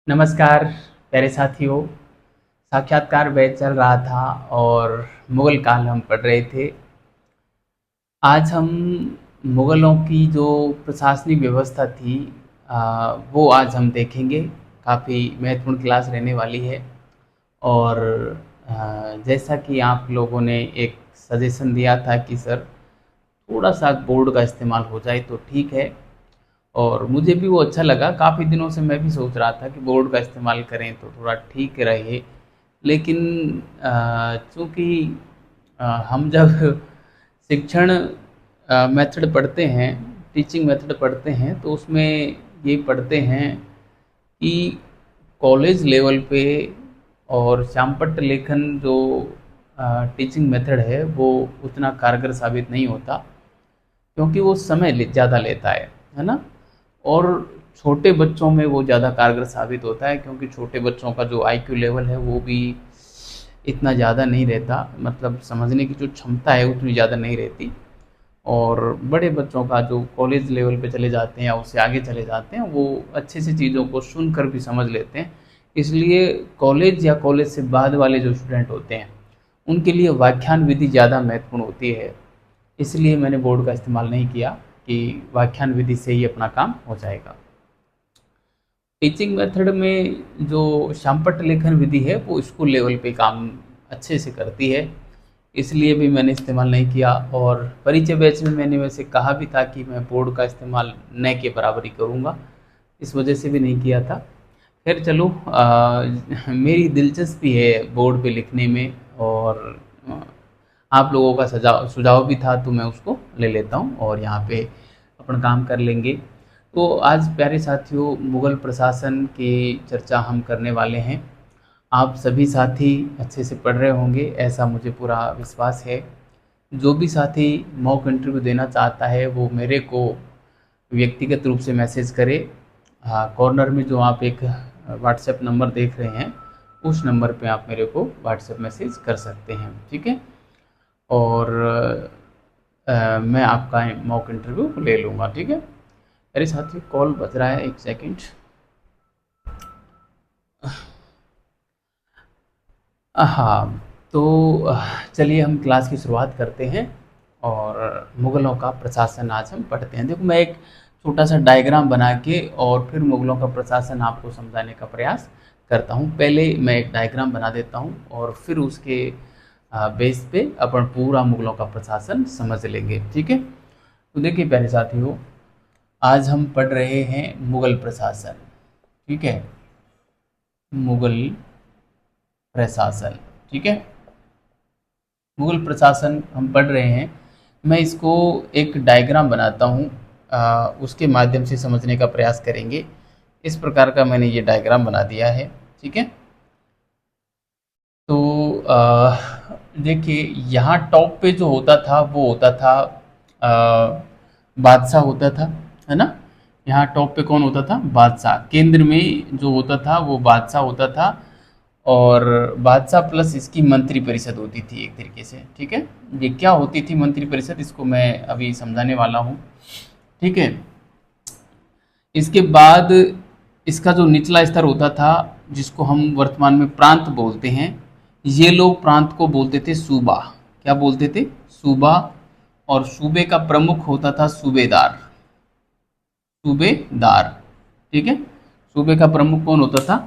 नमस्कार प्यारे साथियों। साक्षात्कार बैच चल रहा था और मुगल काल हम पढ़ रहे थे। आज हम मुगलों की जो प्रशासनिक व्यवस्था थी वो आज हम देखेंगे। काफ़ी महत्वपूर्ण क्लास रहने वाली है। और जैसा कि आप लोगों ने एक सजेशन दिया था कि सर थोड़ा सा बोर्ड का इस्तेमाल हो जाए तो ठीक है, और मुझे भी वो अच्छा लगा। काफ़ी दिनों से मैं भी सोच रहा था कि बोर्ड का इस्तेमाल करें तो थोड़ा ठीक रहे। लेकिन चूँकि हम जब शिक्षण मेथड पढ़ते हैं, टीचिंग मेथड पढ़ते हैं, तो उसमें ये पढ़ते हैं कि कॉलेज लेवल पे और श्यामपट्ट लेखन जो टीचिंग मेथड है वो उतना कारगर साबित नहीं होता, क्योंकि वो समय ज़्यादा लेता है ना। और छोटे बच्चों में वो ज़्यादा कारगर साबित होता है, क्योंकि छोटे बच्चों का जो आईक्यू लेवल है वो भी इतना ज़्यादा नहीं रहता, मतलब समझने की जो क्षमता है उतनी ज़्यादा नहीं रहती। और बड़े बच्चों का जो कॉलेज लेवल पे चले जाते हैं या उससे आगे चले जाते हैं, वो अच्छे से चीज़ों को सुनकर भी समझ लेते हैं। इसलिए कॉलेज या कॉलेज से बाद वाले जो स्टूडेंट होते हैं उनके लिए व्याख्यान विधि ज़्यादा महत्वपूर्ण होती है। इसलिए मैंने बोर्ड का इस्तेमाल नहीं किया कि व्याख्यान विधि से ही अपना काम हो जाएगा। टीचिंग मेथड में जो श्यामपट्ट लेखन विधि है वो स्कूल लेवल पे काम अच्छे से करती है, इसलिए भी मैंने इस्तेमाल नहीं किया। और परिचय बैच में मैंने वैसे कहा भी था कि मैं बोर्ड का इस्तेमाल न के बराबर ही करूँगा, इस वजह से भी नहीं किया था। खैर चलो, मेरी दिलचस्पी है बोर्ड पे लिखने में, और आप लोगों का सुझाव सुझाव भी था तो मैं उसको ले लेता हूँ और यहाँ पे अपन काम कर लेंगे। तो आज प्यारे साथियों, मुगल प्रशासन की चर्चा हम करने वाले हैं। आप सभी साथी अच्छे से पढ़ रहे होंगे, ऐसा मुझे पूरा विश्वास है। जो भी साथी मॉक इंटरव्यू देना चाहता है वो मेरे को व्यक्तिगत रूप से मैसेज करे। हाँ, कॉर्नर में जो आप एक व्हाट्सएप नंबर देख रहे हैं, उस नंबर पे आप मेरे को व्हाट्सएप मैसेज कर सकते हैं, ठीक है। और मैं आपका मॉक इंटरव्यू ले लूँगा, ठीक है। अरे साथियों, कॉल बज रहा है, एक सेकंड। हाँ, तो चलिए हम क्लास की शुरुआत करते हैं और मुग़लों का प्रशासन आज हम पढ़ते हैं। देखो, मैं एक छोटा सा डायग्राम बना के और फिर मुग़लों का प्रशासन आपको समझाने का प्रयास करता हूँ। पहले मैं एक डायग्राम बना देता हूँ और फिर उसके बेस पे अपन पूरा मुग़लों का प्रशासन समझ लेंगे, ठीक है। तो देखिए प्यारे साथियों, आज हम पढ़ रहे हैं मुग़ल प्रशासन, ठीक है। मुग़ल प्रशासन, ठीक है। मुग़ल प्रशासन हम पढ़ रहे हैं। मैं इसको एक डायग्राम बनाता हूँ, उसके माध्यम से समझने का प्रयास करेंगे। इस प्रकार का मैंने ये डायग्राम बना दिया है, ठीक है। तो देखिए, यहाँ टॉप पे जो होता था वो होता था बादशाह होता था, है ना। यहाँ टॉप पे कौन होता था? बादशाह। केंद्र में जो होता था वो बादशाह होता था, और बादशाह प्लस इसकी मंत्री परिषद होती थी एक तरीके से, ठीक है। ये क्या होती थी मंत्री परिषद, इसको मैं अभी समझाने वाला हूँ, ठीक है। इसके बाद इसका जो निचला स्तर होता था, जिसको हम वर्तमान में प्रांत बोलते हैं, ये लोग प्रांत को बोलते थे सूबा। क्या बोलते थे? सूबा। और सूबे का प्रमुख होता था सूबेदार। सूबेदार, ठीक है। सूबे का प्रमुख कौन होता था?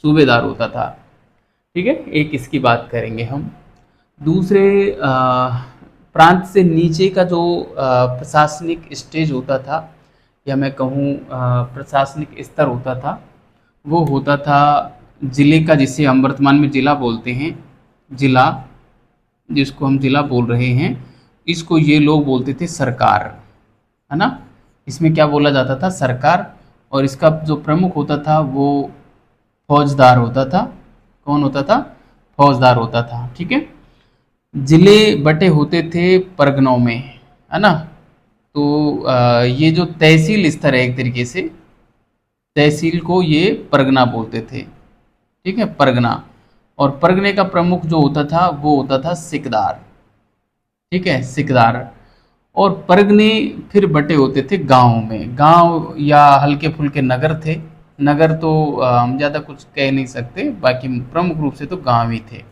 सूबेदार होता था, ठीक है। एक इसकी बात करेंगे हम। दूसरे प्रांत से नीचे का जो प्रशासनिक स्टेज होता था, या मैं कहूँ प्रशासनिक स्तर होता था, वो होता था जिले का, जिसे हम वर्तमान में जिला बोलते हैं। जिला, जिसको हम जिला बोल रहे हैं, इसको ये लोग बोलते थे सरकार, है ना। इसमें क्या बोला जाता था? सरकार। और इसका जो प्रमुख होता था वो फौजदार होता था। कौन होता था? फौजदार होता था, ठीक है। जिले बटे होते थे परगनों में, है ना। तो ये जो तहसील स्तर है, एक तरीके से तहसील को ये परगना बोलते थे, ठीक है, परगना। और परगने का प्रमुख जो होता था वो होता था सिकदार, ठीक है, सिकदार। और परगने फिर बटे होते थे गाँव में। गांव या हल्के फुल्के नगर थे, नगर तो हम ज़्यादा कुछ कह नहीं सकते, बाकी प्रमुख रूप से तो गांव ही थे।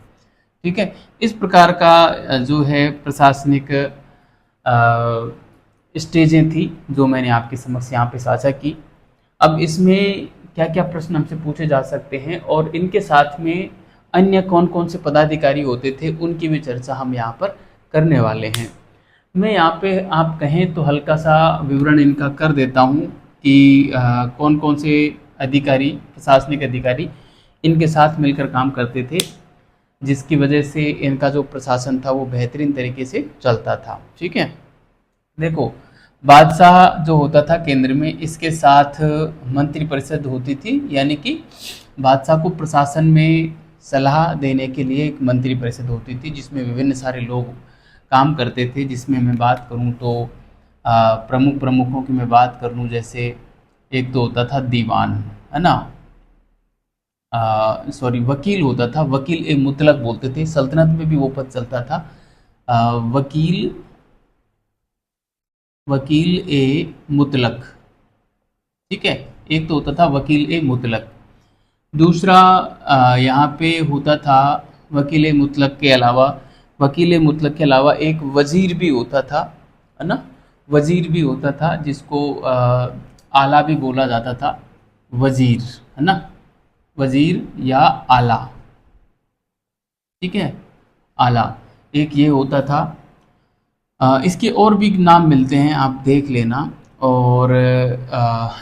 ठीक है, इस प्रकार का जो है प्रशासनिक स्टेजें थी जो मैंने आपके समक्ष यहाँ पे साझा की। अब इसमें क्या क्या प्रश्न हमसे पूछे जा सकते हैं और इनके साथ में अन्य कौन कौन से पदाधिकारी होते थे उनकी भी चर्चा हम यहाँ पर करने वाले हैं। मैं यहाँ पे आप कहें तो हल्का सा विवरण इनका कर देता हूँ कि कौन कौन से अधिकारी, प्रशासनिक अधिकारी इनके साथ मिलकर काम करते थे, जिसकी वजह से इनका जो प्रशासन था वो बेहतरीन तरीके से चलता था। ठीक है, देखो, बादशाह जो होता था केंद्र में, इसके साथ मंत्रिपरिषद होती थी, यानी कि बादशाह को प्रशासन में सलाह देने के लिए एक मंत्रिपरिषद होती थी जिसमें विभिन्न सारे लोग काम करते थे। जिसमें मैं बात करूं तो प्रमुखों की मैं बात कर लूं, जैसे एक तो होता था दीवान, है ना, सॉरी वकील होता था, वकील ए मुतलक बोलते थे, सल्तनत में भी वो पद चलता था। वकील ए मुतलक, ठीक है, एक तो होता था वकील ए मुतलक। दूसरा यहाँ पे होता था वकील ए मुतलक के अलावा, वकील ए मुतलक के अलावा एक वजीर भी होता था, है ना, वजीर भी होता था जिसको आला भी बोला जाता था, वजीर, है ना, वजीर या आला। ठीक है, आला एक ये होता था। इसके और भी नाम मिलते हैं, आप देख लेना। और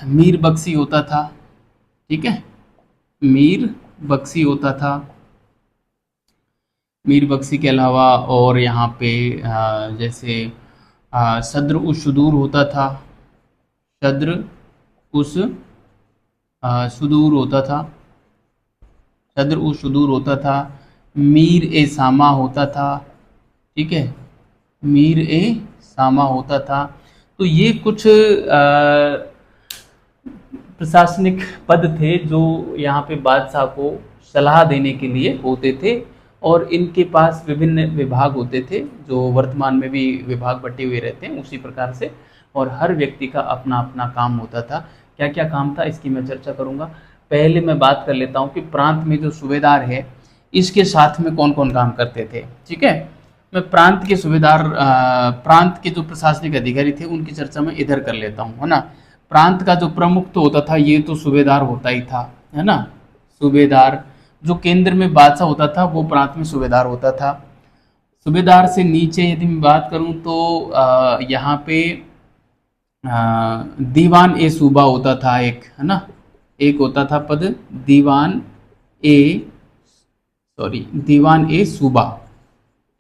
मीर बख्शी होता था, ठीक है, मीर बख्शी होता था। मीर बख्शी के अलावा और यहाँ पे जैसे सद्र उस सुदूर होता था, सद्र उस सुदूर होता था, सद्र उस सुदूर होता था। मीर ए सामा होता था, ठीक है, मीर ए सामा होता था। तो ये कुछ प्रशासनिक पद थे जो यहाँ पे बादशाह को सलाह देने के लिए होते थे, और इनके पास विभिन्न विभाग होते थे जो वर्तमान में भी विभाग बटे हुए रहते हैं उसी प्रकार से, और हर व्यक्ति का अपना अपना काम होता था। क्या क्या काम था इसकी मैं चर्चा करूँगा। पहले मैं बात कर लेता हूँ कि प्रांत में जो सूबेदार है इसके साथ में कौन कौन काम करते थे। ठीक है, मैं प्रांत के सूबेदार, प्रांत के जो प्रशासनिक अधिकारी थे उनकी चर्चा मैं इधर कर लेता हूँ, है ना। प्रांत का जो प्रमुख तो होता था ये तो सूबेदार होता ही था, है ना, सूबेदार। जो केंद्र में बादशाह होता था वो प्रांत में सूबेदार होता था। सूबेदार से नीचे यदि मैं बात करूं तो यहाँ पे दीवान ए सूबा होता था एक, है ना, एक होता था पद दीवान ए, सॉरी दीवान ए सूबा,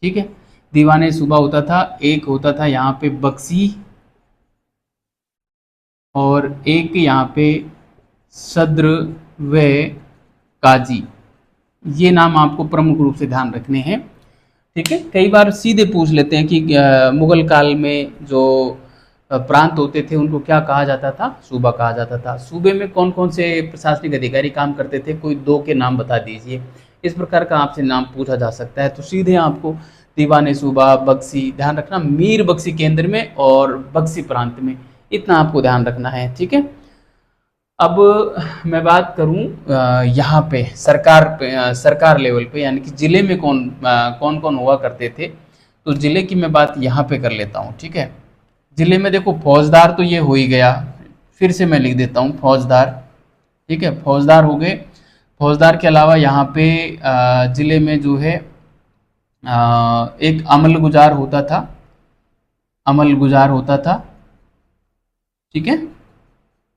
ठीक है, दीवान ए सूबा होता था। एक होता था यहाँ पे बख्शी, और एक यहाँ पे सद्र व काजी। ये नाम आपको प्रमुख रूप से ध्यान रखने हैं। ठीक है, कई बार सीधे पूछ लेते हैं कि मुगल काल में जो प्रांत होते थे उनको क्या कहा जाता था, सूबा कहा जाता था। सूबे में कौन कौन से प्रशासनिक अधिकारी काम करते थे, कोई दो के नाम बता दीजिए। इस प्रकार का आपसे नाम पूछा जा सकता है, तो सीधे आपको दीवान सूबा, बख्शी, ध्यान रखना मीर बख्शी केंद्र में और बख्शी प्रांत में, इतना आपको ध्यान रखना है। ठीक है, अब मैं बात करूं यहाँ पे सरकार लेवल पे, यानी कि जिले में कौन कौन हुआ करते थे, तो जिले की मैं बात यहाँ पे कर लेता हूँ। ठीक है, जिले में देखो फौजदार तो ये हो ही गया, फिर से मैं लिख देता हूँ फौजदार। ठीक है, फौजदार हो गए। फौजदार के अलावा यहाँ पे जिले में जो है एक अमल गुजार होता था, अमल गुजार होता था। ठीक है,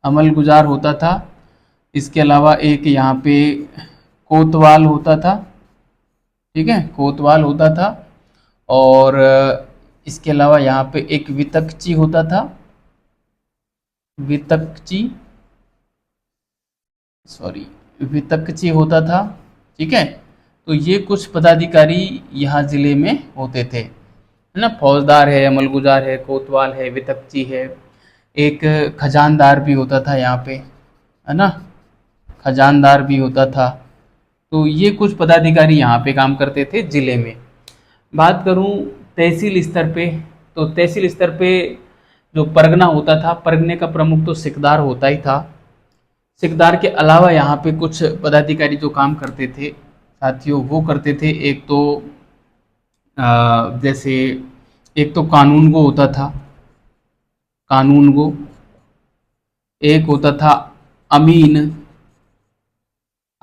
अमल गुजार होता था। इसके अलावा एक यहाँ पे कोतवाल होता था, ठीक है, कोतवाल होता था। और इसके अलावा यहाँ पे एक वितकची होता था, वितकची, सॉरी वितकची होता था। ठीक है, तो ये कुछ पदाधिकारी यहाँ जिले में होते थे, है ना। फौजदार है, अमलगुजार है, कोतवाल है, वितकची है, एक खजानदार भी होता था यहाँ पे, है ना, खजानदार भी होता था। तो ये कुछ पदाधिकारी यहाँ पे काम करते थे जिले में। बात करूँ तहसील स्तर पे, तो तहसील स्तर पे जो परगना होता था, परगने का प्रमुख तो सिकदार होता ही था। सिकदार के अलावा यहाँ पे कुछ पदाधिकारी जो काम करते थे साथियों, वो करते थे। एक तो जैसे एक तो कानून गो होता था, कानून गो। एक होता था अमीन,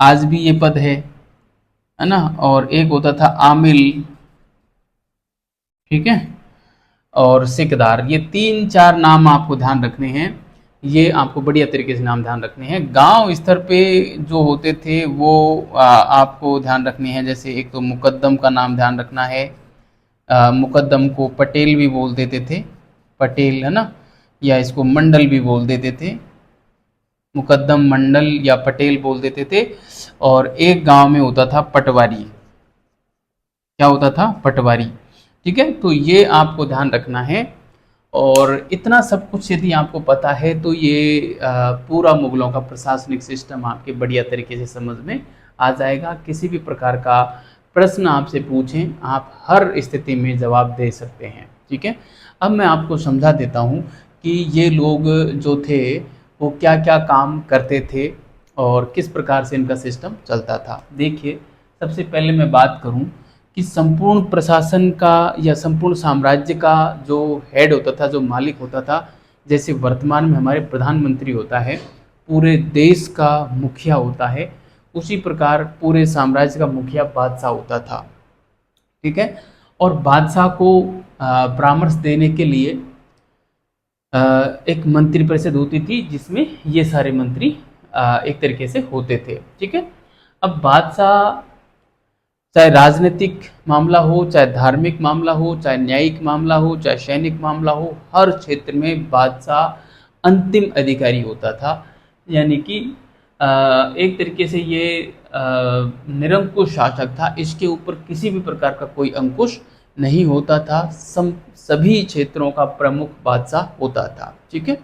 आज भी ये पद है ना। और एक होता था आमिल, ठीक है, और सिकदार। ये 3-4 नाम आपको ध्यान रखने हैं। ये आपको बढ़िया तरीके से नाम ध्यान रखने हैं। गांव स्तर पे जो होते थे वो आपको ध्यान रखने हैं। जैसे एक तो मुकद्दम का नाम ध्यान रखना है। मुकद्दम को पटेल भी बोल देते थे, पटेल, है ना, या इसको मंडल भी बोल देते थे। मुकद्दम, मंडल या पटेल बोल देते थे। और एक गांव में होता था पटवारी। क्या होता था? पटवारी। ठीक है, तो ये आपको ध्यान रखना है। और इतना सब कुछ यदि आपको पता है तो ये पूरा मुगलों का प्रशासनिक सिस्टम आपके बढ़िया तरीके से समझ में आ जाएगा। किसी भी प्रकार का प्रश्न आपसे पूछें, आप हर स्थिति में जवाब दे सकते हैं। ठीक है, अब मैं आपको समझा देता हूँ कि ये लोग जो थे वो क्या क्या काम करते थे और किस प्रकार से इनका सिस्टम चलता था। देखिए, सबसे पहले मैं बात करूं कि संपूर्ण प्रशासन का या संपूर्ण साम्राज्य का जो हेड होता था, जो मालिक होता था, जैसे वर्तमान में हमारे प्रधानमंत्री होता है, पूरे देश का मुखिया होता है, उसी प्रकार पूरे साम्राज्य का मुखिया बादशाह होता था। ठीक है, और बादशाह को परामर्श देने के लिए एक मंत्री परिषद होती थी जिसमें ये सारे मंत्री एक तरीके से होते थे। ठीक है, अब बादशाह चाहे राजनीतिक मामला हो, चाहे धार्मिक मामला हो, चाहे न्यायिक मामला हो, चाहे सैनिक मामला हो, हर क्षेत्र में बादशाह अंतिम अधिकारी होता था। यानी कि एक तरीके से ये निरंकुश शासक था। इसके ऊपर किसी भी प्रकार का कोई अंकुश नहीं होता था। सभी क्षेत्रों का प्रमुख बादशाह होता था। ठीक है,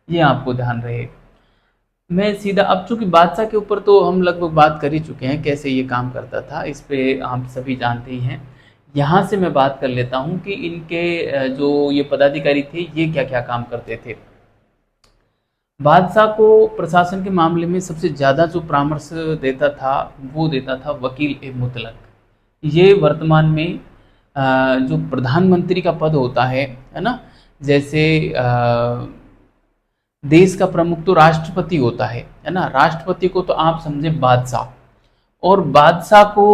ये आपको ध्यान रहे। मैं सीधा, अब चूंकि बादशाह के ऊपर तो हम लगभग बात कर ही चुके हैं कैसे ये काम करता था, इस पे आप सभी जानते ही हैं। यहाँ से मैं बात कर लेता हूँ कि इनके जो ये पदाधिकारी थे ये क्या क्या काम करते थे। बादशाह को प्रशासन के मामले में सबसे ज़्यादा जो परामर्श देता था वो देता था वकील ए मुतलक। ये वर्तमान में जो प्रधानमंत्री का पद होता है ना, जैसे देश का प्रमुख तो राष्ट्रपति होता है ना। राष्ट्रपति को तो आप समझे बादशाह, और बादशाह को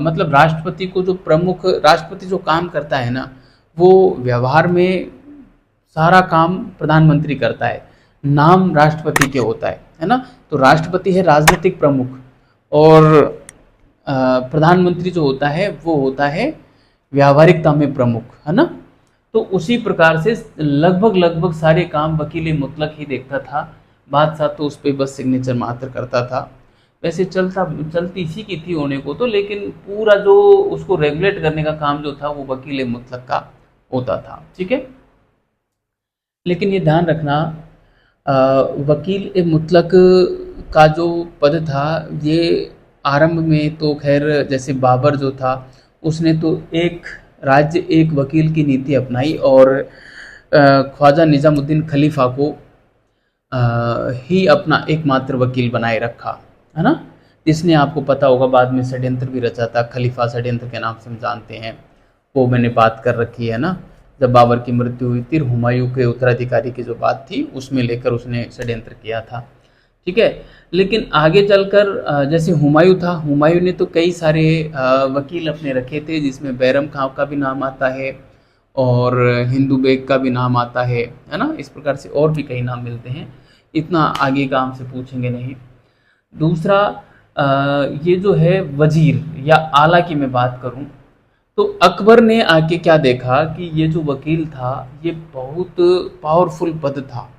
मतलब राष्ट्रपति को जो प्रमुख, राष्ट्रपति जो काम करता है ना, वो व्यवहार में सारा काम प्रधानमंत्री करता है, नाम राष्ट्रपति के होता है ना। तो राष्ट्रपति है राजनीतिक प्रमुख, और प्रधानमंत्री जो होता है वो होता है व्यावहारिकता में प्रमुख, है ना। तो उसी प्रकार से लगभग लगभग सारे काम वकील मुतलक ही देखता था। बादशाह तो उस पर बस सिग्नेचर मात्र करता था। वैसे चलती इसी की थी होने को तो, लेकिन पूरा जो उसको रेगुलेट करने का काम जो था वो वकील मुतलक का होता था। ठीक है, लेकिन ये ध्यान रखना, वकील ए मुतलक का जो पद था ये आरंभ में तो खैर, जैसे बाबर जो था उसने तो एक राज्य एक वकील की नीति अपनाई और ख्वाजा निजामुद्दीन खलीफा को ही अपना एकमात्र वकील बनाए रखा, है ना। जिसने, आपको पता होगा, बाद में षड्यंत्र भी रचा था, खलीफा षड्यंत्र के नाम से हम जानते हैं। वो मैंने बात कर रखी है ना, जब बाबर की मृत्यु हुई थी, हुमायूं के उत्तराधिकारी की जो बात थी उसमें लेकर उसने षड्यंत्र किया था। ठीक है, लेकिन आगे चलकर जैसे हुमायूं था, हुमायूं ने तो कई सारे वकील अपने रखे थे, जिसमें बैरम खां का भी नाम आता है और हिंदू बेग का भी नाम आता है ना। इस प्रकार से और भी कई नाम मिलते हैं, इतना आगे का हमसे पूछेंगे नहीं। दूसरा, ये जो है वजीर या आला की मैं बात करूं तो अकबर ने आके क्या देखा कि ये जो वकील था ये बहुत पावरफुल पद था,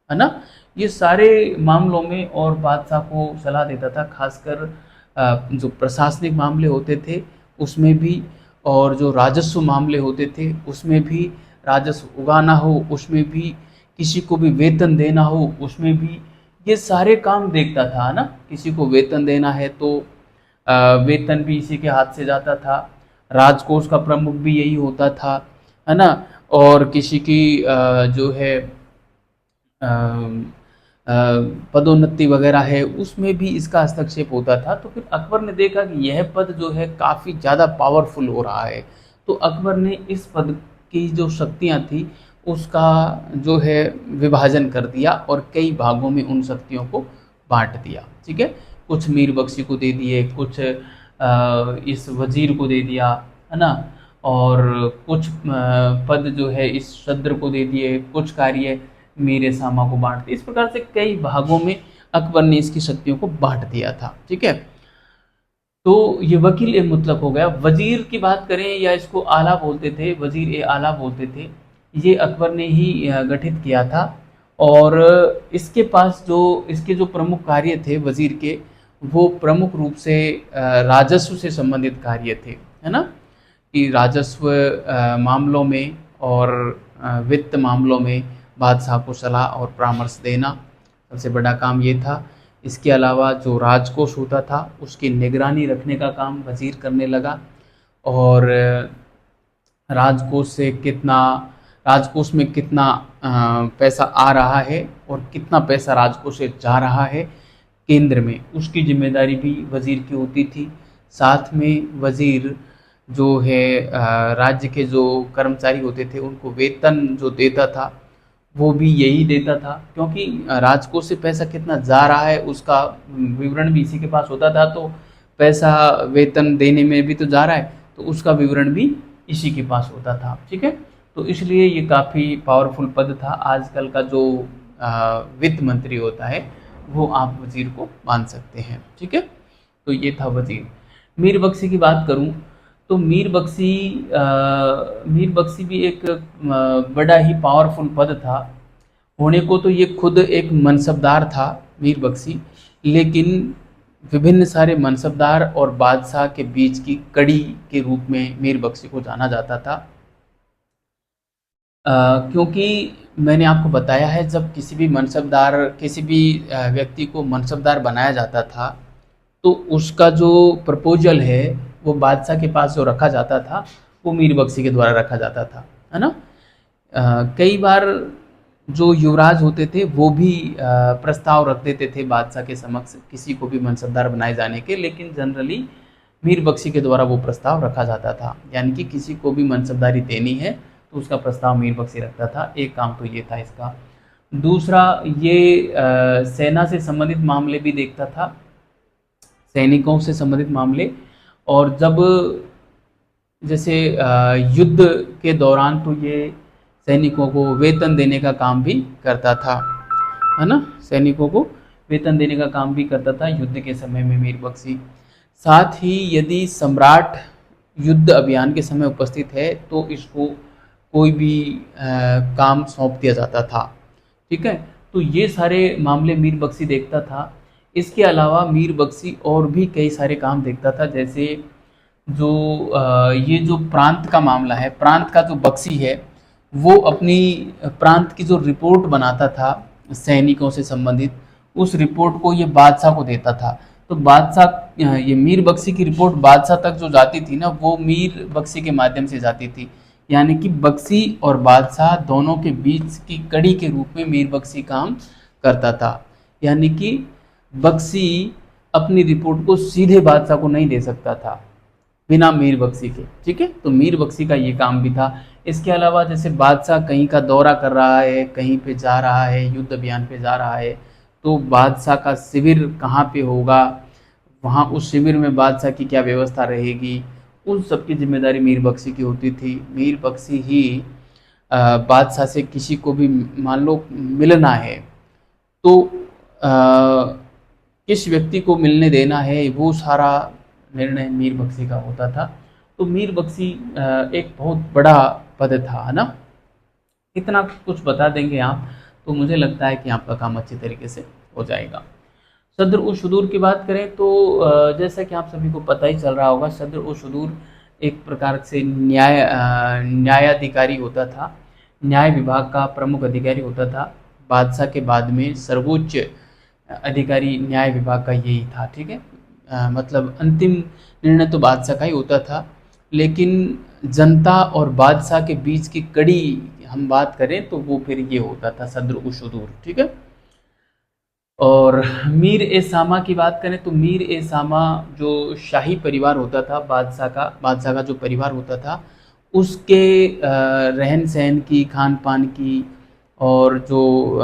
है ना। ये सारे मामलों में और बादशाह को सलाह देता था, खासकर जो प्रशासनिक मामले होते थे उसमें भी, और जो राजस्व मामले होते थे उसमें भी, राजस्व उगाना हो उसमें भी, किसी को भी वेतन देना हो उसमें भी, ये सारे काम देखता था, है ना। किसी को वेतन देना है तो वेतन भी इसी के हाथ से जाता था। राजकोष का प्रमुख भी यही होता था, है ना। और किसी की जो है पदोन्नति वगैरह है उसमें भी इसका हस्तक्षेप होता था। तो फिर अकबर ने देखा कि यह पद जो है काफ़ी ज़्यादा पावरफुल हो रहा है, तो अकबर ने इस पद की जो शक्तियाँ थी उसका जो है विभाजन कर दिया और कई भागों में उन शक्तियों को बांट दिया। ठीक है, कुछ मीर बख्शी को दे दिए, कुछ इस वजीर को दे दिया, है ना, और कुछ पद जो है इस शद्र को दे दिए, कुछ कार्य मीर सामा को बांट दिए। इस प्रकार से कई भागों में अकबर ने इसकी शक्तियों को बांट दिया था। ठीक है, तो ये वकील ए मुतलक हो गया। वजीर की बात करें, या इसको आला बोलते थे, वजीर ए आला बोलते थे, ये अकबर ने ही गठित किया था। और इसके पास जो इसके जो प्रमुख कार्य थे वजीर के, वो प्रमुख रूप से राजस्व से संबंधित कार्य थे, है ना, कि राजस्व मामलों में और वित्त मामलों में बादशाह को सलाह और परामर्श देना सबसे बड़ा काम ये था। इसके अलावा जो राजकोष होता था उसकी निगरानी रखने का काम वजीर करने लगा, और राजकोष में कितना पैसा आ रहा है और कितना पैसा राजकोष से जा रहा है केंद्र में, उसकी जिम्मेदारी भी वजीर की होती थी। साथ में वजीर जो है राज्य के जो कर्मचारी होते थे उनको वेतन जो देता था वो भी यही देता था, क्योंकि राजकोष से पैसा कितना जा रहा है उसका विवरण भी इसी के पास होता था। तो पैसा वेतन देने में भी तो जा रहा है, तो उसका विवरण भी इसी के पास होता था। ठीक है, तो इसलिए ये काफ़ी पावरफुल पद था। आजकल का जो वित्त मंत्री होता है वो आप वजीर को मान सकते हैं। ठीक है, तो ये था वजीर। मीर बख्शी की बात करूं तो मीर बख्शी भी एक बड़ा ही पावरफुल पद था। होने को तो ये खुद एक मनसबदार था मीर बख्शी, लेकिन विभिन्न सारे मनसबदार और बादशाह के बीच की कड़ी के रूप में मीर बख्शी को जाना जाता था। क्योंकि मैंने आपको बताया है, जब किसी भी व्यक्ति को मनसबदार बनाया जाता था तो उसका जो प्रपोजल है वो बादशाह के पास जो रखा जाता था वो मीर बख्शी के द्वारा रखा जाता था, है ना। कई बार जो युवराज होते थे वो भी प्रस्ताव रख देते थे बादशाह के समक्ष किसी को भी मनसबदार बनाए जाने के, लेकिन जनरली मीर बख्शी के द्वारा वो प्रस्ताव रखा जाता था। यानी कि किसी को भी मनसबदारी देनी है तो उसका प्रस्ताव मीर बख्शी रखता था। एक काम तो ये था इसका। दूसरा, ये सेना से संबंधित मामले भी देखता था, सैनिकों से संबंधित मामले। और जब जैसे युद्ध के दौरान तो ये सैनिकों को वेतन देने का काम भी करता था, है ना, सैनिकों को वेतन देने का काम भी करता था युद्ध के समय में मीर बख्शी। साथ ही यदि सम्राट युद्ध अभियान के समय उपस्थित है तो इसको कोई भी काम सौंप दिया जाता था। ठीक है, तो ये सारे मामले मीर बख्शी देखता था। इसके अलावा मीर बख्शी और भी कई सारे काम देखता था, जैसे जो ये जो प्रांत का मामला है, प्रांत का जो बख्शी है वो अपनी प्रांत की जो रिपोर्ट बनाता था सैनिकों से संबंधित, उस रिपोर्ट को ये बादशाह को देता था। तो बादशाह, ये मीर बख्शी की रिपोर्ट बादशाह तक जो जाती थी ना, वो मीर बख्शी के माध्यम से जाती थी। यानी कि बख्शी और बादशाह दोनों के बीच की कड़ी के रूप में मीर बख्शी काम करता था। यानी कि बख्शी अपनी रिपोर्ट को सीधे बादशाह को नहीं दे सकता था बिना मीर बख्शी के। ठीक है, तो मीर बख्शी का ये काम भी था। इसके अलावा जैसे बादशाह कहीं का दौरा कर रहा है, कहीं पे जा रहा है, युद्ध अभियान पे जा रहा है, तो बादशाह का शिविर कहाँ पे होगा, वहाँ उस शिविर में बादशाह की क्या व्यवस्था रहेगी, उन सब की जिम्मेदारी मीर बख्शी की होती थी। मीर बख्शी ही बादशाह से किसी को भी मान लो मिलना है तो किस व्यक्ति को मिलने देना है, वो सारा निर्णय मीर बख्शी का होता था। तो मीर बख्शी एक बहुत बड़ा पद था, है ना। इतना कुछ बता देंगे आप तो मुझे लगता है कि आपका काम अच्छी तरीके से हो जाएगा। सदर उ शुदूर की बात करें तो जैसा कि आप सभी को पता ही चल रहा होगा, सदर उ शुदूर एक प्रकार से न्यायाधिकारी होता था, न्याय विभाग का प्रमुख अधिकारी होता था। बादशाह के बाद में सर्वोच्च अधिकारी न्याय विभाग का यही था। ठीक है, मतलब अंतिम निर्णय तो बादशाह का ही होता था, लेकिन जनता और बादशाह के बीच की कड़ी हम बात करें तो वो फिर ये होता था सदर उ शुदूर। ठीक है, और मीर ए सामा की बात करें तो मीर ए सामा जो शाही परिवार होता था, बादशाह का जो परिवार होता था, उसके रहन सहन की, खान पान की, और जो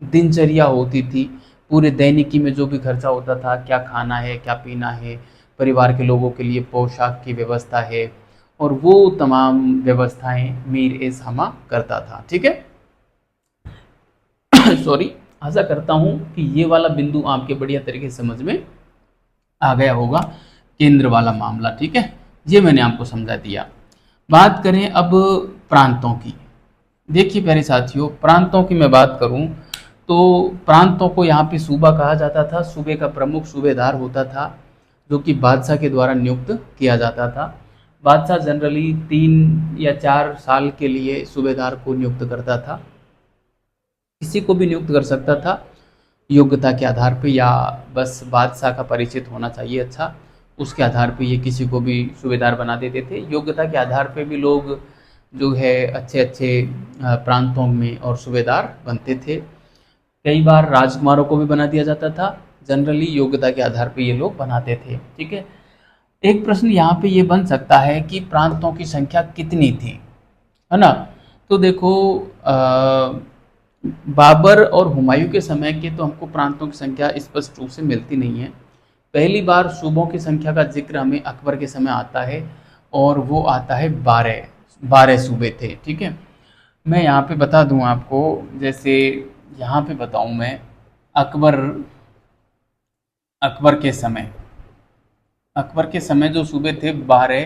दिनचर्या होती थी, पूरे दैनिकी में जो भी खर्चा होता था, क्या खाना है, क्या पीना है, परिवार के लोगों के लिए पोशाक की व्यवस्था है, और वो तमाम व्यवस्थाएं मीर ए सामा करता था। ठीक है। सॉरी। आशा करता हूँ कि ये वाला बिंदु आपके बढ़िया तरीके से समझ में आ गया होगा, केंद्र वाला मामला। ठीक है, ये मैंने आपको समझा दिया। बात करें अब प्रांतों की। देखिए प्यारे साथियों, प्रांतों की मैं बात करूं तो प्रांतों को यहाँ पे सूबा कहा जाता था। सूबे का प्रमुख सूबेदार होता था, जो कि बादशाह के द्वारा नियुक्त किया जाता था। बादशाह जनरली 3 या 4 साल के लिए सूबेदार को नियुक्त करता था। किसी को भी नियुक्त कर सकता था योग्यता के आधार पे, या बस बादशाह का परिचित होना चाहिए अच्छा, उसके आधार पे ये किसी को भी सूबेदार बना देते थे। योग्यता के आधार पे भी लोग जो है अच्छे अच्छे प्रांतों में और सूबेदार बनते थे। कई बार राजकुमारों को भी बना दिया जाता था। जनरली योग्यता के आधार पे ये लोग बनाते थे। ठीक है। एक प्रश्न यहाँ पे ये बन सकता है कि प्रांतों की संख्या कितनी थी, है ना। तो देखो, बाबर और हुमायूं के समय के तो हमको प्रांतों की संख्या स्पष्ट रूप से मिलती नहीं है। पहली बार सूबों की संख्या का जिक्र हमें अकबर के समय आता है, और वो आता है 12 सूबे थे। ठीक है। मैं यहाँ पे बता दूँ आपको, जैसे यहाँ पे बताऊँ मैं, अकबर अकबर के समय अकबर के समय जो सूबे थे 12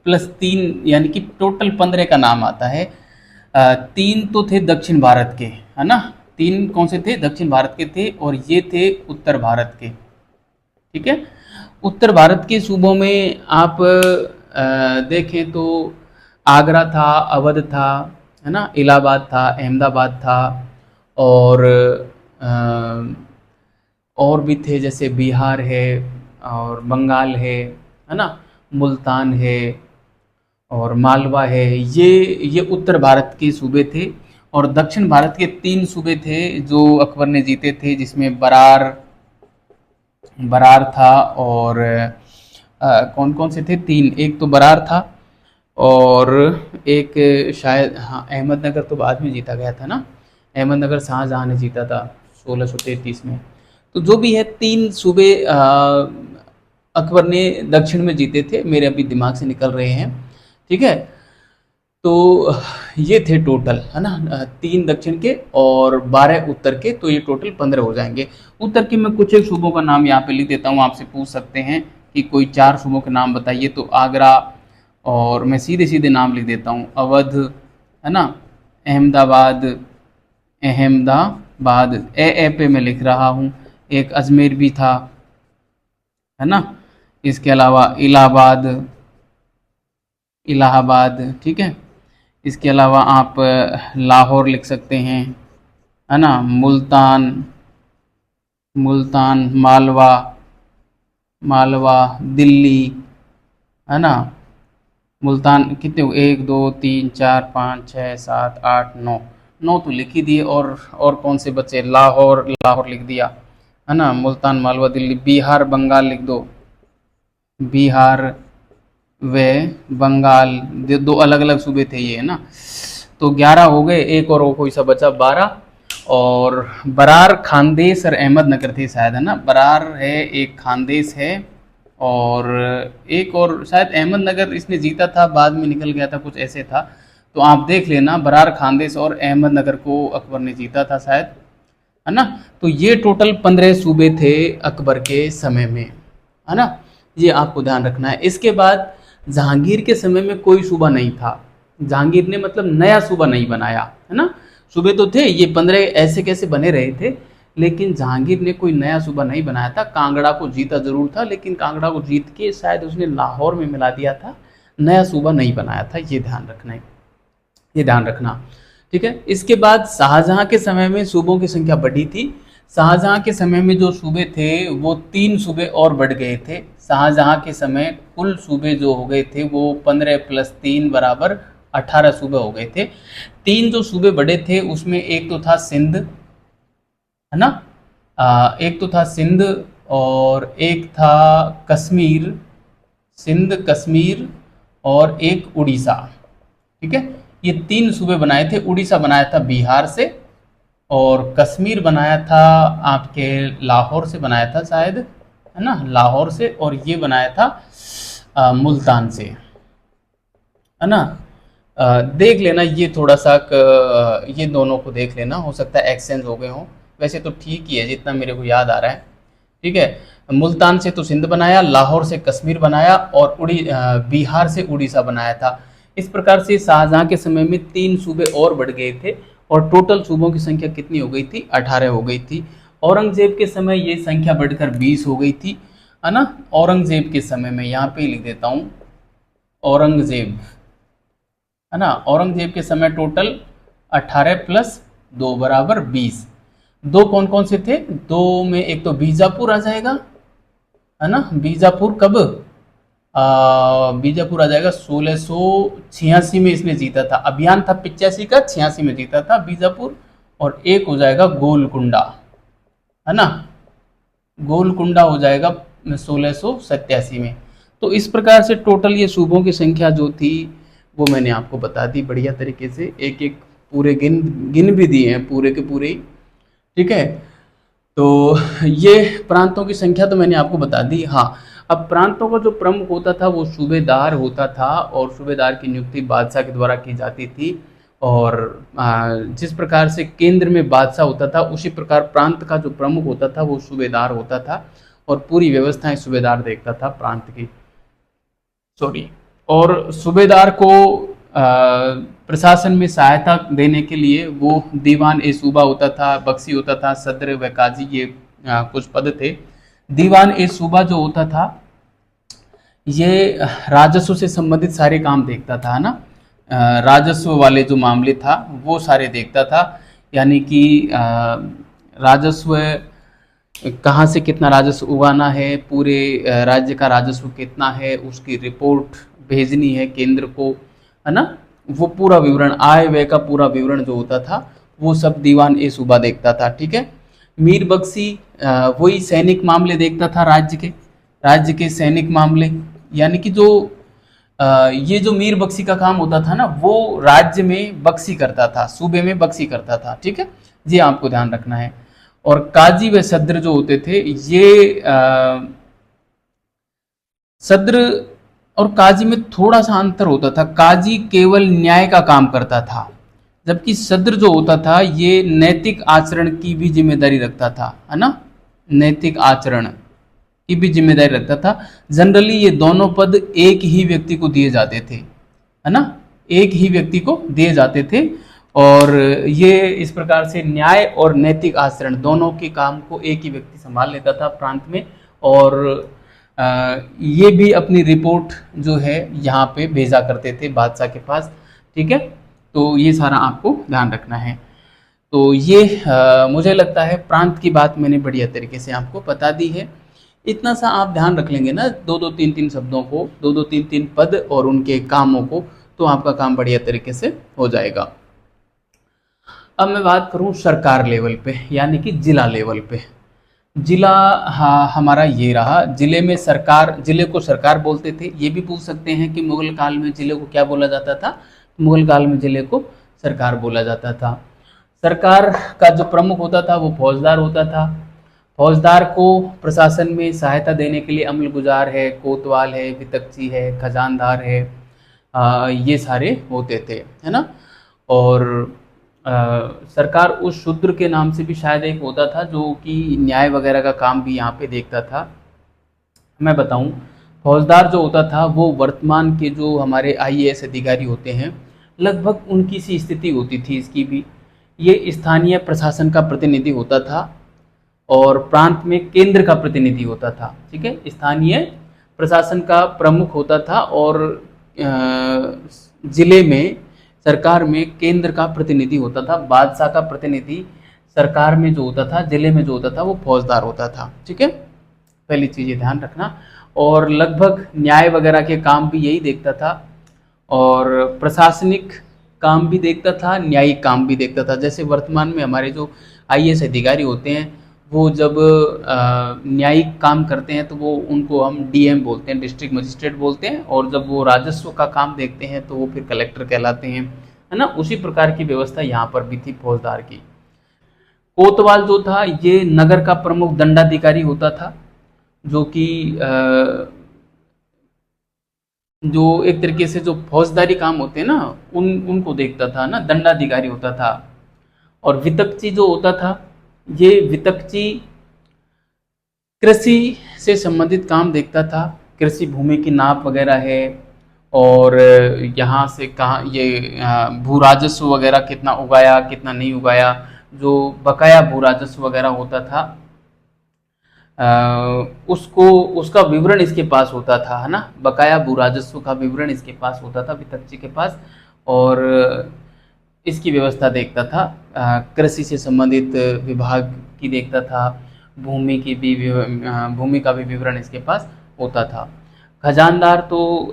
+ 3, यानी कि टोटल 15 का नाम आता है। 3 तो थे दक्षिण भारत के, है ना। 3 कौन से थे? दक्षिण भारत के थे, और ये थे उत्तर भारत के। ठीक है। उत्तर भारत के सूबों में आप देखें तो आगरा था, अवध था, है ना, इलाहाबाद था, अहमदाबाद था, और और भी थे, जैसे बिहार है, और बंगाल है ना, मुल्तान है, और मालवा है। ये उत्तर भारत के सूबे थे। और दक्षिण भारत के 3 सूबे थे जो अकबर ने जीते थे, जिसमें बरार बरार था, और कौन कौन से थे? 3। एक तो बरार था, और एक शायद, हाँ, अहमदनगर तो बाद में जीता गया था ना। अहमदनगर शाहजहाँ ने जीता था 1633 में। तो जो भी है, 3 सूबे अकबर ने दक्षिण में जीते थे, मेरे अभी दिमाग से निकल रहे हैं। ठीक है। तो ये थे टोटल, है ना, 3 दक्षिण के और 12 उत्तर के, तो ये टोटल 15 हो जाएंगे। उत्तर के मैं कुछ एक सूबों का नाम यहाँ पे लिख देता हूँ, आपसे पूछ सकते हैं कि कोई 4 सूबों के नाम बताइए, तो आगरा, और मैं सीधे सीधे नाम लिख देता हूँ, अवध, है ना, अहमदाबाद, अहमदाबाद ए पे मैं लिख रहा हूँ, एक अजमेर भी था, है ना, इसके अलावा इलाहाबाद, ठीक है। इसके अलावा आप लाहौर लिख सकते हैं, है ना, मुल्तान, मालवा, दिल्ली, है ना। मुल्तान कितने हुए? 1 2 3 4 5 6 7 8 9, 9 तो लिख ही दिए, और कौन से बचे? लाहौर लिख दिया, है ना, मुल्तान, मालवा, दिल्ली। बिहार बंगाल लिख दो, बिहार व बंगाल, दो अलग अलग सूबे थे ये, है ना। तो 11 हो गए, एक और कोई सा बचा, 12। और बरार, खानदेश और अहमदनगर थे शायद, है ना। बरार है, एक खानदेश है, और एक और शायद अहमदनगर इसने जीता था, बाद में निकल गया था, कुछ ऐसे था। तो आप देख लेना, बरार, खानदेश और अहमदनगर को अकबर ने जीता था शायद, है ना। तो ये टोटल 15 सूबे थे अकबर के समय में, है ना। ये आपको ध्यान रखना है। इसके बाद जहांगीर के समय में कोई सूबा नहीं था। जहांगीर ने मतलब नया सूबा नहीं बनाया, है ना। सूबे तो थे, ये 15 ऐसे कैसे बने रहे थे, लेकिन जहांगीर ने कोई नया सूबा नहीं बनाया था। कांगड़ा को जीता जरूर था, लेकिन कांगड़ा को जीत के शायद उसने लाहौर में मिला दिया था, नया सूबा नहीं बनाया था। ये ध्यान रखना है, ये ध्यान रखना। ठीक है। इसके बाद शाहजहां के समय में सूबों की संख्या बढ़ी थी। शाहजहां के समय में जो सूबे थे वो 3 सूबे और बढ़ गए थे। शाहजहां के समय कुल सूबे जो हो गए थे वो 15 + 3 = 18 सूबे हो गए थे। 3 जो सूबे बड़े थे उसमें एक तो था सिंध, है ना, एक तो था सिंध और एक था कश्मीर, सिंध, कश्मीर और एक उड़ीसा। ठीक है, ये 3 सूबे बनाए थे। उड़ीसा बनाया था बिहार से, और कश्मीर बनाया था आपके लाहौर से बनाया था शायद, है ना, लाहौर से, और ये बनाया था मुल्तान से, है ना। देख लेना ये थोड़ा सा ये दोनों को देख लेना, हो सकता है एक्सचेंज हो गए हों, वैसे तो ठीक ही है जितना मेरे को याद आ रहा है। ठीक है, मुल्तान से तो सिंध बनाया, लाहौर से कश्मीर बनाया, और बिहार से उड़ीसा बनाया था। इस प्रकार से शाहजहां के समय में 3 सूबे और बढ़ गए थे, और टोटल सूबों की संख्या कितनी हो गई थी? 18 हो गई थी। औरंगजेब के समय ये संख्या बढ़कर 20 हो गई थी, है ना। औरंगजेब के समय में, यहाँ पे लिख देता हूँ औरंगजेब, है ना। औरंगजेब के समय टोटल 18 प्लस 2 बराबर 20। दो कौन कौन से थे? दो में एक तो बीजापुर आ जाएगा, है ना। बीजापुर कब? बीजापुर आ जाएगा 1686 में इसने जीता था। अभियान था 85 का, 86 में जीता था बीजापुर। और एक हो जाएगा गोलकुंडा, है ना, गोलकुंडा हो जाएगा 1687 में। तो इस प्रकार से टोटल ये सूबों की संख्या जो थी वो मैंने आपको बता दी बढ़िया तरीके से, एक एक पूरे गिन गिन भी दिए हैं पूरे के पूरे ही। ठीक है, तो ये प्रांतों की संख्या तो मैंने आपको बता दी। हाँ, अब प्रांतों का जो प्रमुख होता था वो सूबेदार होता था, और सूबेदार की नियुक्ति बादशाह के द्वारा की जाती थी। और जिस प्रकार से केंद्र में बादशाह होता था, उसी प्रकार प्रांत का जो प्रमुख होता था वो सूबेदार होता था, और पूरी व्यवस्थाएं सूबेदार देखता था प्रांत की। सॉरी, और सूबेदार को प्रशासन में सहायता देने के लिए वो दीवान ए सूबा होता था, बख्शी होता था, सदर व काजी, ये कुछ पद थे। दीवान ए सूबा जो होता था ये राजस्व से संबंधित सारे काम देखता था, है ना। राजस्व वाले जो मामले था वो सारे देखता था, यानी कि राजस्व कहाँ से कितना राजस्व उगाना है, पूरे राज्य का राजस्व कितना है, उसकी रिपोर्ट भेजनी है केंद्र को, है ना। वो पूरा विवरण, आय व्यय का पूरा विवरण जो होता था वो सब दीवान ए सूबा देखता था। ठीक है, मीर बख्शी वही सैनिक मामले देखता था, राज्य के सैनिक मामले, यानी कि जो ये जो मीर बख्शी का काम होता था ना, वो राज्य में बख्शी करता था, सूबे में बख्शी करता था। ठीक है, ये आपको ध्यान रखना है। और काजी व सद्र जो होते थे, ये सद्र और काजी में थोड़ा सा अंतर होता था। काजी केवल न्याय का काम करता था, जबकि सद्र जो होता था ये नैतिक आचरण की भी जिम्मेदारी रखता था, है ना, नैतिक आचरण की भी जिम्मेदारी रखता था। जनरली ये दोनों पद एक ही व्यक्ति को दिए जाते थे, है ना, एक ही व्यक्ति को दिए जाते थे। और ये इस प्रकार से न्याय और नैतिक आचरण दोनों के काम को एक ही व्यक्ति संभाल लेता था प्रांत में। और ये भी अपनी रिपोर्ट जो है यहाँ पे भेजा करते थे बादशाह के पास। ठीक है, तो ये सारा आपको ध्यान रखना है। तो ये मुझे लगता है प्रांत की बात मैंने बढ़िया तरीके से आपको बता दी है। इतना सा आप ध्यान रख लेंगे ना, दो दो तीन तीन शब्दों को, दो दो तीन तीन पद और उनके कामों को, तो आपका काम बढ़िया तरीके से हो जाएगा। अब मैं बात करूं सरकार लेवल पे, यानी कि जिला लेवल पे। जिला हमारा ये रहा। जिले में सरकार, जिले को सरकार बोलते थे। ये भी पूछ सकते हैं कि मुगल काल में जिले को क्या बोला जाता था? मुगल काल में जिले को सरकार बोला जाता था। सरकार का जो प्रमुख होता था वो फौजदार होता था। फौजदार को प्रशासन में सहायता देने के लिए अमलगुजार है, कोतवाल है, वितक्ची है, खजानदार है, ये सारे होते थे, है ना। और सरकार उस शूद्र के नाम से भी शायद एक होता था जो कि न्याय वगैरह का काम भी यहाँ पे देखता था। मैं बताऊं, फौजदार जो होता था वो वर्तमान के जो हमारे आईएएस अधिकारी होते हैं, लगभग उनकी सी स्थिति होती थी इसकी भी। ये स्थानीय प्रशासन का प्रतिनिधि होता था और प्रांत में केंद्र का प्रतिनिधि होता था। ठीक है, स्थानीय प्रशासन का प्रमुख होता था और जिले में, सरकार में केंद्र का प्रतिनिधि होता था। बादशाह का प्रतिनिधि सरकार में जो होता था, जिले में जो होता था, वो फौजदार होता था। ठीक है, पहली चीज़ ये ध्यान रखना। और लगभग न्याय वगैरह के काम भी यही देखता था, और प्रशासनिक काम भी देखता था, न्यायिक काम भी देखता था। जैसे वर्तमान में हमारे जो आईएएस अधिकारी होते हैं वो जब न्यायिक काम करते हैं तो वो उनको हम डीएम बोलते हैं, डिस्ट्रिक्ट मजिस्ट्रेट बोलते हैं, और जब वो राजस्व का काम देखते हैं तो वो फिर कलेक्टर कहलाते हैं, है ना। उसी प्रकार की व्यवस्था यहाँ पर भी थी फौजदार की। कोतवाल जो था ये नगर का प्रमुख दंडाधिकारी होता था, जो कि जो एक तरीके से जो फौजदारी काम होते हैं ना उनको देखता था ना, दंडाधिकारी होता था। और वितक्ची जो होता था, ये वितक्ची कृषि से संबंधित काम देखता था, कृषि भूमि की नाप वगैरह है, और यहाँ से कहाँ ये भू राजस्व वगैरह कितना उगाया कितना नहीं उगाया, जो बकाया भू राजस्व वगैरह होता था उसको उसका विवरण इसके पास होता था, है ना। बकाया भू राजस्व का विवरण इसके पास होता था, वित्तची के पास, और इसकी व्यवस्था देखता था। कृषि से संबंधित विभाग की देखता था, भूमि की भी भूमि का भी विवरण इसके पास होता था। खजानदार तो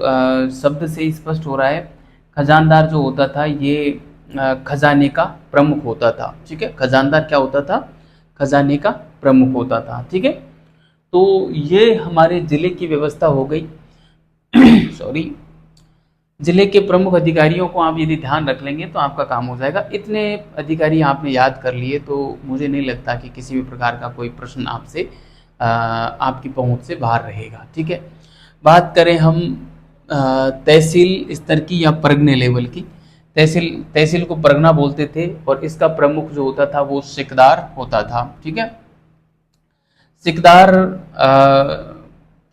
शब्द से ही स्पष्ट हो रहा है, खजानदार जो होता था ये खजाने का प्रमुख होता था, ठीक है। खजानदार क्या होता था, खजाने का प्रमुख होता था, ठीक है। तो ये हमारे जिले की व्यवस्था हो गई। सॉरी, जिले के प्रमुख अधिकारियों को आप यदि ध्यान रख लेंगे तो आपका काम हो जाएगा। इतने अधिकारी आपने याद कर लिए तो मुझे नहीं लगता कि किसी भी प्रकार का कोई प्रश्न आपसे आपकी पहुंच से बाहर रहेगा, ठीक है। बात करें हम तहसील स्तर की या परगने लेवल की। तहसील को परगना बोलते थे, और इसका प्रमुख जो होता था वो सिकदार होता था, ठीक है। सिकदार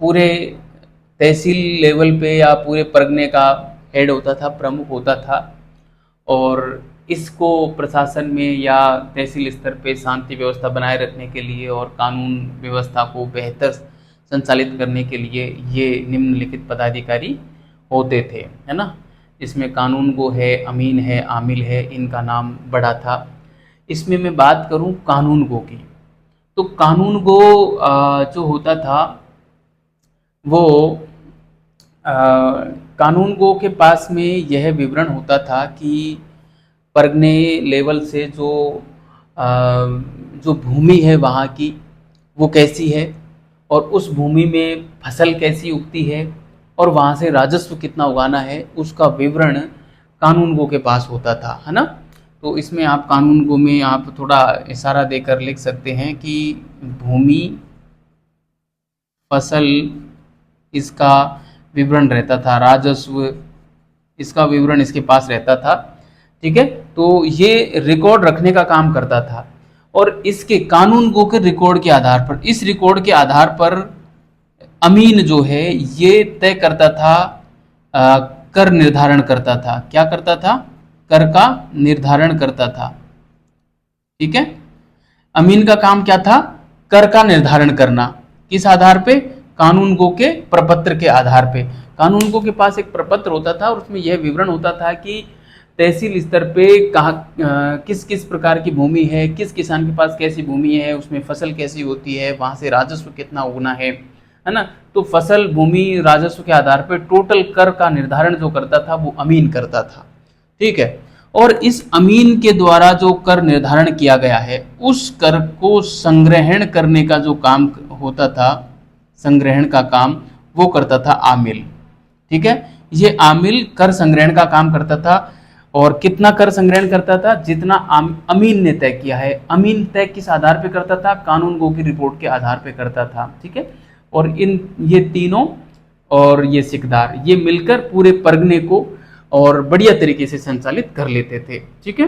पूरे तहसील लेवल पे या पूरे परगने का हेड होता था, प्रमुख होता था, और इसको प्रशासन में या तहसील स्तर पे शांति व्यवस्था बनाए रखने के लिए और कानून व्यवस्था को बेहतर संचालित करने के लिए ये निम्नलिखित पदाधिकारी होते थे, है ना। इसमें कानून गो है, अमीन है, आमिल है, इनका नाम बड़ा था। इसमें मैं बात करूं कानून गो की, तो कानून गो जो होता था वो कानून गो के पास में यह विवरण होता था कि परगने लेवल से जो भूमि है वहाँ की वो कैसी है, और उस भूमि में फसल कैसी उगती है, और वहाँ से राजस्व कितना उगाना है, उसका विवरण कानून गो के पास होता था, है ना। तो इसमें आप कानून गो में आप थोड़ा इशारा देकर लिख सकते हैं कि भूमि, फसल, इसका विवरण रहता था, राजस्व इसका विवरण इसके पास रहता था, ठीक है। तो ये रिकॉर्ड रखने का काम करता था, और इसके कानून गो के रिकॉर्ड के आधार पर, इस रिकॉर्ड के आधार पर अमीन जो है ये तय करता था, कर निर्धारण करता था। क्या करता था, कर का निर्धारण करता था, ठीक है। अमीन का काम क्या था, कर का निर्धारण करना। किस आधार पे, कानून गो के प्रपत्र के आधार पे। कानून गो के पास एक प्रपत्र होता था और उसमें यह विवरण होता था कि तहसील स्तर पे कहाँ किस किस प्रकार की भूमि है, किस किसान के पास कैसी भूमि है, उसमें फसल कैसी होती है, वहाँ से राजस्व कितना उगना है ना। तो फसल, भूमि, राजस्व के आधार पर टोटल कर का निर्धारण जो करता था वो अमीन करता था, ठीक है। और इस अमीन के द्वारा जो कर निर्धारण किया गया है उस कर को संग्रहण करने का जो काम होता था, संग्रहण का काम वो करता था आमिल, ठीक है। ये आमिल कर संग्रहण का काम करता था, और कितना कर संग्रहण करता था, जितना अमीन ने तय किया है। अमीन तय किस आधार पे करता था, कानून गो की रिपोर्ट के आधार पे करता था, ठीक है। और ये तीनों और ये सिकदार ये मिलकर पूरे परगने को और बढ़िया तरीके से संचालित कर लेते थे, ठीक है।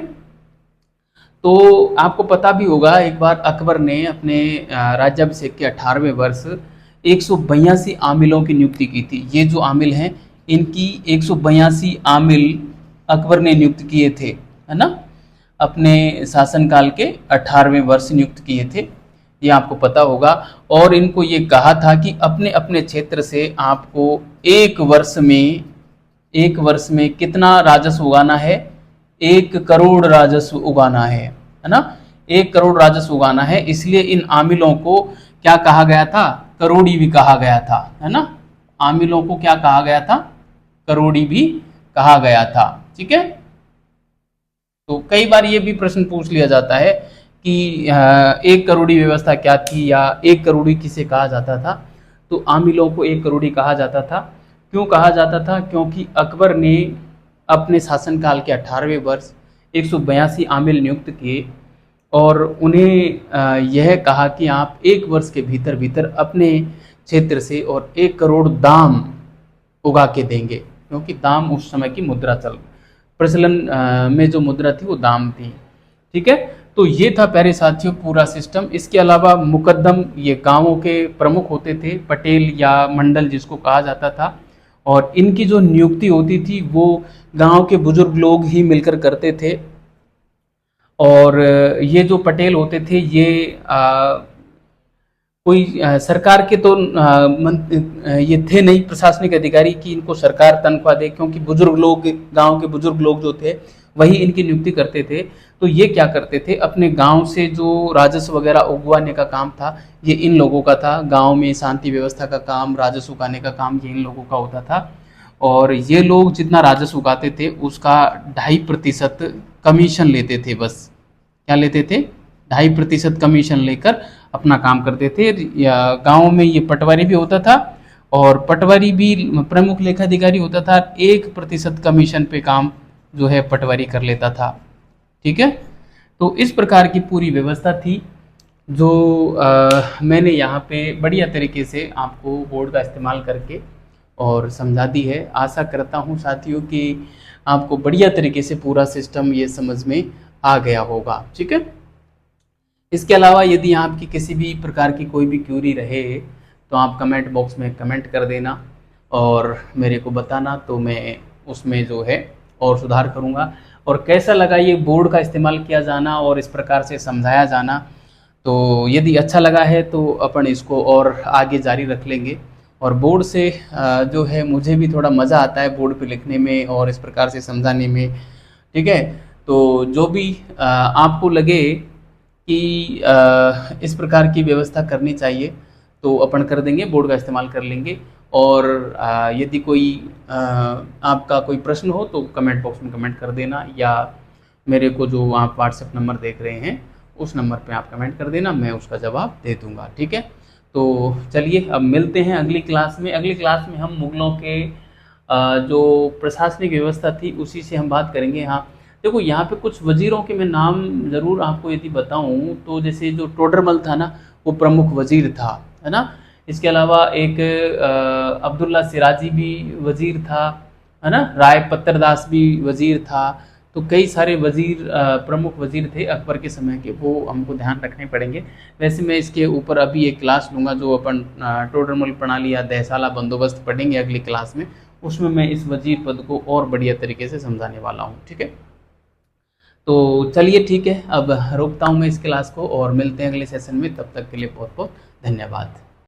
तो आपको पता भी होगा, एक बार अकबर ने अपने राज्याभिषेक के 18वें वर्ष 182 आमिलों की नियुक्ति की थी। ये जो आमिल हैं इनकी 182 आमिल अकबर ने नियुक्त किए थे, है ना। अपने शासनकाल के 18वें वर्ष नियुक्त किए थे, ये आपको पता होगा। और इनको ये कहा था कि अपने अपने क्षेत्र से आपको एक वर्ष में कितना राजस्व उगाना है, 1 करोड़ राजस्व उगाना है ना। 1 करोड़ राजस्व उगाना है, इसलिए इन आमिलों को क्या कहा गया था, करोड़ी भी कहा गया था, है ना। आमिलों को क्या कहा गया था, करोड़ी भी कहा गया था, ठीक है। तो कई बार ये भी प्रश्न पूछ लिया जाता है कि एक करोड़ी व्यवस्था क्या थी या एक करोड़ी किसे कहा जाता था। तो आमिलों को एक करोड़ी कहा जाता था। क्यों कहा जाता था? क्योंकि अकबर ने अपने शासनकाल के 18वें वर्ष 182 आमिल नियुक्त किए और उन्हें यह कहा कि आप एक वर्ष के भीतर भीतर अपने क्षेत्र से और 1 करोड़ दाम उगा के देंगे, क्योंकि दाम उस समय की मुद्रा प्रचलन में जो मुद्रा थी वो दाम थी। ठीक है, तो ये था प्यारे साथियों पूरा सिस्टम। इसके अलावा मुकद्दम ये गांवों के प्रमुख होते थे, पटेल या मंडल जिसको कहा जाता था, और इनकी जो नियुक्ति होती थी वो गांव के बुजुर्ग लोग ही मिलकर करते थे। और ये जो पटेल होते थे ये कोई सरकार के तो ये थे नहीं प्रशासनिक अधिकारी कि इनको सरकार तनख्वाह दे, क्योंकि बुजुर्ग लोग, गांव के बुजुर्ग लोग जो थे वही इनकी नियुक्ति करते थे। तो ये क्या करते थे, अपने गांव से जो राजस्व वगैरह उगवाने का काम था ये इन लोगों का था। गांव में शांति व्यवस्था का काम, राजस्व उगाने का काम ये इन लोगों का होता था। और ये लोग जितना राजस्व उगाते थे उसका 2.5% कमीशन लेते थे। बस क्या लेते थे? 2.5% कमीशन लेकर अपना काम करते थे। या गाँव में ये पटवारी भी होता था और पटवारी भी प्रमुख लेखाधिकारी होता था। 1% कमीशन पे काम जो है पटवारी कर लेता था। ठीक है, तो इस प्रकार की पूरी व्यवस्था थी जो मैंने यहाँ पे बढ़िया तरीके से आपको बोर्ड का इस्तेमाल करके और समझा दी है। आशा करता हूँ साथियों कि आपको बढ़िया तरीके से पूरा सिस्टम ये समझ में आ गया होगा। ठीक है, इसके अलावा यदि आपकी किसी भी प्रकार की कोई भी क्यूरी रहे तो आप कमेंट बॉक्स में कमेंट कर देना और मेरे को बताना, तो मैं उसमें जो है और सुधार करूँगा। और कैसा लगा ये बोर्ड का इस्तेमाल किया जाना और इस प्रकार से समझाया जाना, तो यदि अच्छा लगा है तो अपन इसको और आगे जारी रख लेंगे। और बोर्ड से जो है मुझे भी थोड़ा मज़ा आता है बोर्ड पे लिखने में और इस प्रकार से समझाने में। ठीक है, तो जो भी आपको लगे कि इस प्रकार की व्यवस्था करनी चाहिए तो अपन कर देंगे, बोर्ड का इस्तेमाल कर लेंगे। और यदि कोई आपका कोई प्रश्न हो तो कमेंट बॉक्स में कमेंट कर देना, या मेरे को जो आप व्हाट्सएप नंबर देख रहे हैं उस नंबर पे आप कमेंट कर देना, मैं उसका जवाब दे दूंगा। ठीक है, तो चलिए अब मिलते हैं अगली क्लास में। अगली क्लास में हम मुगलों के जो प्रशासनिक व्यवस्था थी उसी से हम बात करेंगे। हाँ देखो, यहाँ पे कुछ वजीरों के मैं नाम ज़रूर आपको यदि बताऊँ तो जैसे जो टोडरमल था ना वो प्रमुख वजीर था, है ना। इसके अलावा एक अब्दुल्ला सिराजी भी वजीर था, है ना। राय पत्तरदास भी वजीर था। तो कई सारे वजीर प्रमुख वजीर थे अकबर के समय के, वो हमको ध्यान रखने पड़ेंगे। वैसे मैं इसके ऊपर अभी एक क्लास लूँगा जो अपन टोडरमल प्रणाली या दहसाला बंदोबस्त पढ़ेंगे अगली क्लास में, उसमें मैं इस वजीर पद को और बढ़िया तरीके से समझाने वाला हूँ। ठीक है, तो चलिए ठीक है, अब रोकता हूँ मैं इस क्लास को और मिलते हैं अगले सेशन में। तब तक के लिए बहुत बहुत धन्यवाद।